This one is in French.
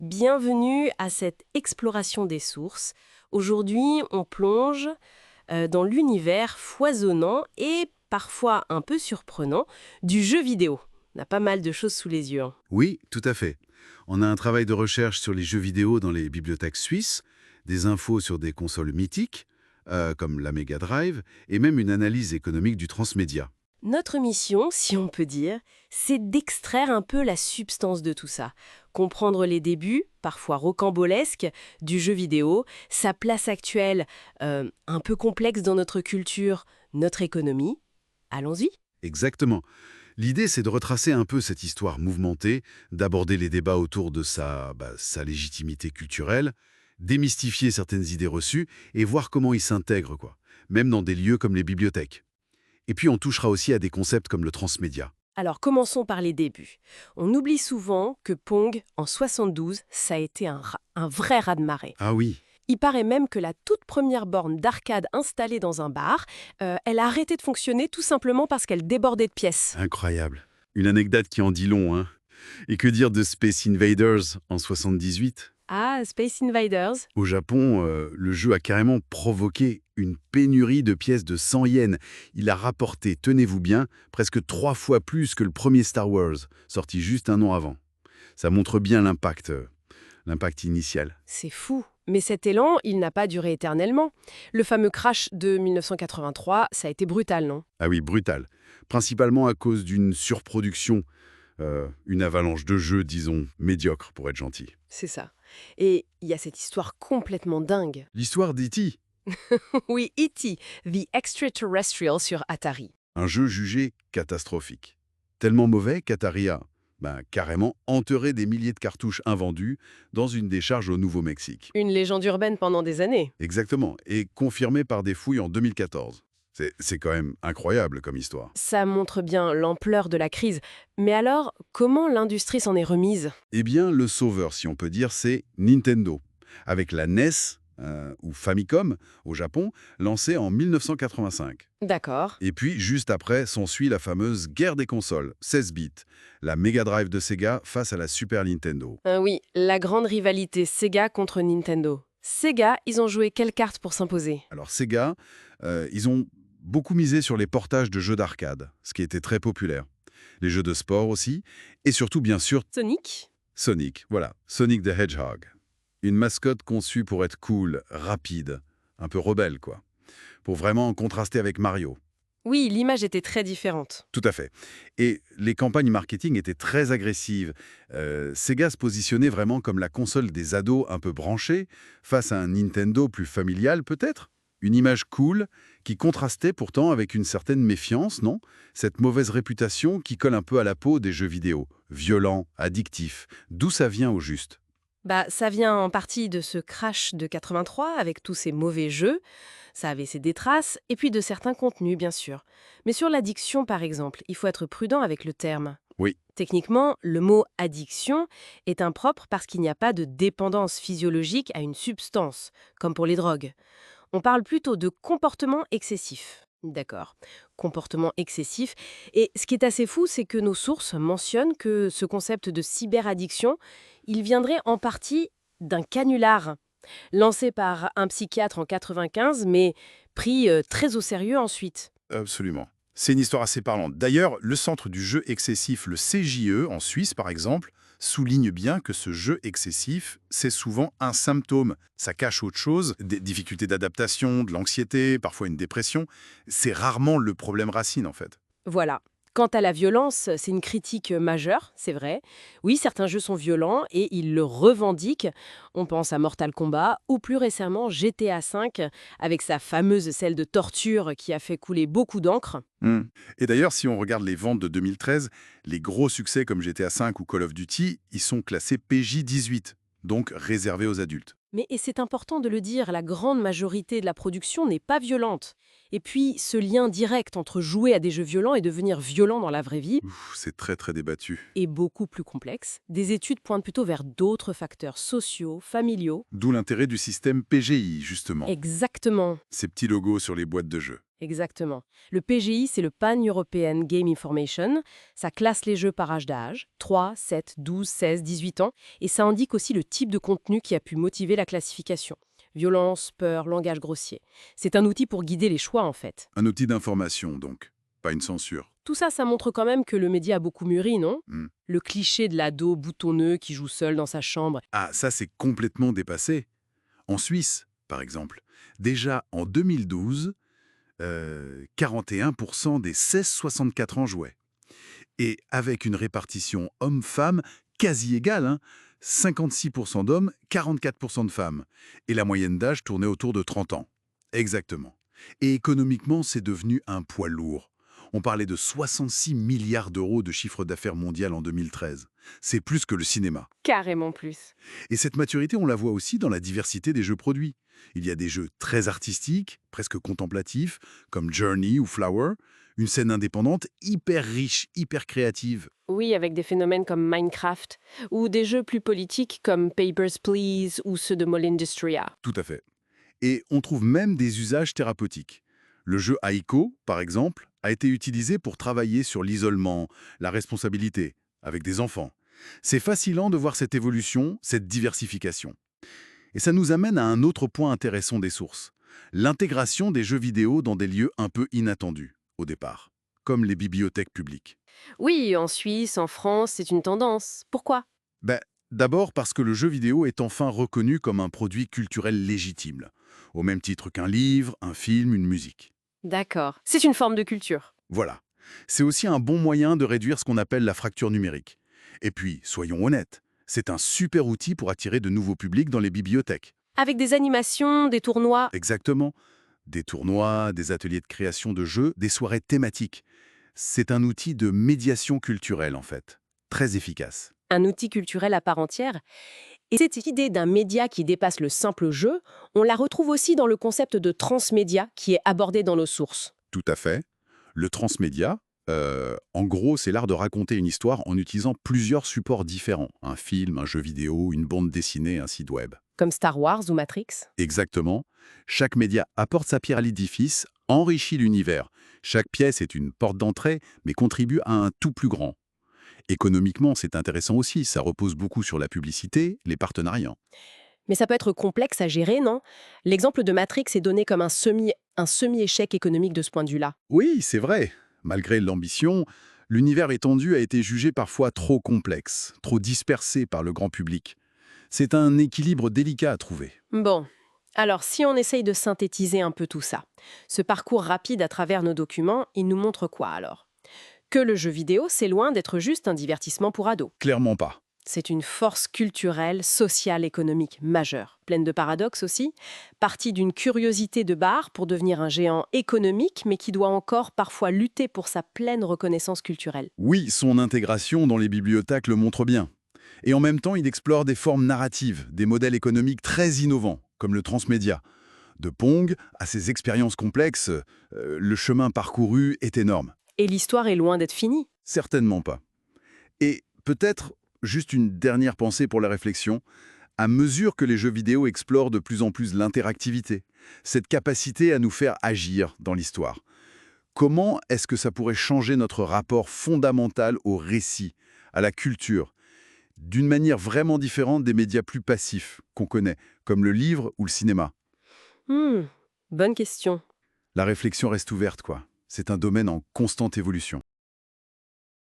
Bienvenue à cette exploration des sources. Aujourd'hui, on plonge dans l'univers foisonnant et parfois un peu surprenant du jeu vidéo. On a pas mal de choses sous les yeux, hein. Oui, tout à fait. On a un travail de recherche sur les jeux vidéo dans les bibliothèques suisses, des infos sur des consoles mythiques, comme la Mega Drive, et même une analyse économique du transmédia. Notre mission, si on peut dire, c'est d'extraire un peu la substance de tout ça, comprendre les débuts, parfois rocambolesques, du jeu vidéo, sa place actuelle, un peu complexe dans notre culture, notre économie. Allons-y. Exactement. L'idée, c'est de retracer un peu cette histoire mouvementée, d'aborder les débats autour de sa légitimité culturelle, démystifier certaines idées reçues et voir comment ils s'intègrent, quoi, même dans des lieux comme les bibliothèques. Et puis on touchera aussi à des concepts comme le transmédia. Alors commençons par les débuts. On oublie souvent que Pong, en 72, ça a été un vrai raz-de-marée. Ah oui, Il paraît même que la toute première borne d'arcade installée dans un bar, elle a arrêté de fonctionner tout simplement parce qu'elle débordait de pièces. incroyable. Une anecdote qui en dit long, hein. Et que dire de Space Invaders en 78? Ah, Space Invaders. Au Japon, le jeu a carrément provoqué une pénurie de pièces de 100 yens. Il a rapporté, tenez-vous bien, presque 3 fois plus que le premier Star Wars, sorti juste un an avant. Ça montre bien l'impact initial. C'est fou. Mais cet élan, il n'a pas duré éternellement. Le fameux crash de 1983, ça a été brutal, non? Ah oui, brutal. Principalement à cause d'une surproduction, une avalanche de jeux, disons, médiocres pour être gentil. C'est ça. Et il y a cette histoire complètement dingue. L'histoire d'E.T., Oui, E.T., The Extraterrestrial sur Atari. un jeu jugé catastrophique. Tellement mauvais qu'Atari a carrément enterré des milliers de cartouches invendues dans une décharge au Nouveau-Mexique. Une légende urbaine pendant des années. Exactement, et confirmé par des fouilles en 2014. C'est quand même incroyable comme histoire. Ça montre bien l'ampleur de la crise. Mais alors, comment l'industrie s'en est remise? Eh bien, le sauveur, si on peut dire, c'est Nintendo, avec la NES, ou Famicom, au Japon, lancée en 1985. D'accord. Et puis, juste après, s'ensuit la fameuse guerre des consoles, 16 bits, la Mega Drive de Sega face à la Super Nintendo. Oui, la grande rivalité Sega contre Nintendo. Sega, ils ont joué quelle carte pour s'imposer? Alors Sega, ils ont beaucoup misé sur les portages de jeux d'arcade, ce qui était très populaire. Les jeux de sport aussi, et surtout, bien sûr, Sonic? Sonic. Voilà, Sonic the Hedgehog. Une mascotte conçue pour être cool, rapide, un peu rebelle, quoi. Pour vraiment contraster avec Mario. Oui, l'image était très différente. Tout à fait. Et les campagnes marketing étaient très agressives. Sega se positionnait vraiment comme la console des ados un peu branchés, face à un Nintendo plus familial peut-être. Une image cool qui contrastait pourtant avec une certaine méfiance, non? Cette mauvaise réputation qui colle un peu à la peau des jeux vidéo. Violents, addictifs. D'où ça vient au juste? Bah, ça vient en partie de ce crash de 83 avec tous ces mauvais jeux. Ça avait laissé des traces, et puis de certains contenus, bien sûr. Mais sur l'addiction, par exemple, il faut être prudent avec le terme. Oui, Techniquement, le mot addiction est impropre parce qu'il n'y a pas de dépendance physiologique à une substance, comme pour les drogues. On parle plutôt de comportement excessif. D'accord, comportement excessif. Et ce qui est assez fou, c'est que nos sources mentionnent que ce concept de cyberaddiction, il viendrait en partie d'un canular lancé par un psychiatre en 95, mais pris très au sérieux ensuite. Absolument. C'est une histoire assez parlante. D'ailleurs, le centre du jeu excessif, le CJE, en Suisse par exemple, souligne bien que ce jeu excessif, c'est souvent un symptôme. Ça cache autre chose, des difficultés d'adaptation, de l'anxiété, parfois une dépression. C'est rarement le problème racine en fait. Voilà. Quant à la violence, c'est une critique majeure, c'est vrai. Oui, certains jeux sont violents et ils le revendiquent. On pense à Mortal Kombat ou plus récemment GTA V avec sa fameuse scène de torture qui a fait couler beaucoup d'encre. Hmm. Et d'ailleurs, si on regarde les ventes de 2013, les gros succès comme GTA V ou Call of Duty, ils sont classés PJ-18, donc réservés aux adultes. Et c'est important de le dire, la grande majorité de la production n'est pas violente. Et puis, ce lien direct entre jouer à des jeux violents et devenir violent dans la vraie vie Ouf, c'est très très débattu. est beaucoup plus complexe. Des études pointent plutôt vers d'autres facteurs sociaux, familiaux. D'où l'intérêt du système PGI, justement. Exactement. Ces petits logos sur les boîtes de jeux. Exactement. Le PGI, c'est le Pan-European Game Information. Ça classe les jeux par âge d'âge, 3, 7, 12, 16, 18 ans, et ça indique aussi le type de contenu qui a pu motiver la classification. Violence, peur, langage grossier. C'est un outil pour guider les choix, en fait. Un outil d'information, donc. Pas une censure. Tout ça, ça montre quand même que le média a beaucoup mûri, non? Hmm. Le cliché de l'ado boutonneux qui joue seul dans sa chambre. Ah, ça c'est complètement dépassé. En Suisse, par exemple, déjà en 2012, 41% des 16-64 ans jouaient. Et avec une répartition homme-femme quasi égale, hein, 56% d'hommes, 44% de femmes. Et la moyenne d'âge tournait autour de 30 ans. Exactement. Et économiquement, c'est devenu un poids lourd. On parlait de 66 milliards d'euros de chiffre d'affaires mondial en 2013. C'est plus que le cinéma. Carrément plus. Et cette maturité, on la voit aussi dans la diversité des jeux produits. Il y a des jeux très artistiques, presque contemplatifs, comme Journey ou Flower, une scène indépendante hyper riche, hyper créative. Oui, avec des phénomènes comme Minecraft, ou des jeux plus politiques comme Papers, Please ou ceux de Molindustria. Tout à fait. Et on trouve même des usages thérapeutiques. Le jeu Aiko, par exemple, a été utilisé pour travailler sur l'isolement, la responsabilité, avec des enfants. C'est fascinant de voir cette évolution, cette diversification. Et ça nous amène à un autre point intéressant des sources. L'intégration des jeux vidéo dans des lieux un peu inattendus, au départ, comme les bibliothèques publiques. Oui, en Suisse, en France, c'est une tendance. Pourquoi? Ben, d'abord parce que le jeu vidéo est enfin reconnu comme un produit culturel légitime, au même titre qu'un livre, un film, une musique. D'accord. C'est une forme de culture. Voilà. C'est aussi un bon moyen de réduire ce qu'on appelle la fracture numérique. Et puis, soyons honnêtes, c'est un super outil pour attirer de nouveaux publics dans les bibliothèques. Avec des animations, des tournois. Exactement. Des tournois, des ateliers de création de jeux, des soirées thématiques. C'est un outil de médiation culturelle, en fait. Très efficace. Un outil culturel à part entière. Et cette idée d'un média qui dépasse le simple jeu, on la retrouve aussi dans le concept de transmédia qui est abordé dans nos sources. Tout à fait. Le transmédia, en gros, c'est l'art de raconter une histoire en utilisant plusieurs supports différents. Un film, un jeu vidéo, une bande dessinée, un site web. Comme Star Wars ou Matrix. Exactement. Chaque média apporte sa pierre à l'édifice, enrichit l'univers. Chaque pièce est une porte d'entrée, mais contribue à un tout plus grand. Économiquement, c'est intéressant aussi. Ça repose beaucoup sur la publicité, les partenariats. Mais ça peut être complexe à gérer, non? L'exemple de Matrix est donné comme un semi-échec économique de ce point de vue-là. Oui, c'est vrai. Malgré l'ambition, l'univers étendu a été jugé parfois trop complexe, trop dispersé par le grand public. C'est un équilibre délicat à trouver. Bon, alors si on essaye de synthétiser un peu tout ça, ce parcours rapide à travers nos documents, il nous montre quoi alors? Que le jeu vidéo, c'est loin d'être juste un divertissement pour ados. Clairement pas. C'est une force culturelle, sociale, économique majeure, pleine de paradoxes aussi, partie d'une curiosité de bar pour devenir un géant économique, mais qui doit encore parfois lutter pour sa pleine reconnaissance culturelle. Oui, son intégration dans les bibliothèques le montre bien. Et en même temps, il explore des formes narratives, des modèles économiques très innovants, comme le transmédia. De Pong à ses expériences complexes, le chemin parcouru est énorme. Et l'histoire est loin d'être finie. Certainement pas. Et peut-être juste une dernière pensée pour la réflexion. À mesure que les jeux vidéo explorent de plus en plus l'interactivité, cette capacité à nous faire agir dans l'histoire, comment est-ce que ça pourrait changer notre rapport fondamental au récit, à la culture, d'une manière vraiment différente des médias plus passifs qu'on connaît, comme le livre ou le cinéma? Hmm, bonne question. La réflexion reste ouverte, quoi. C'est un domaine en constante évolution.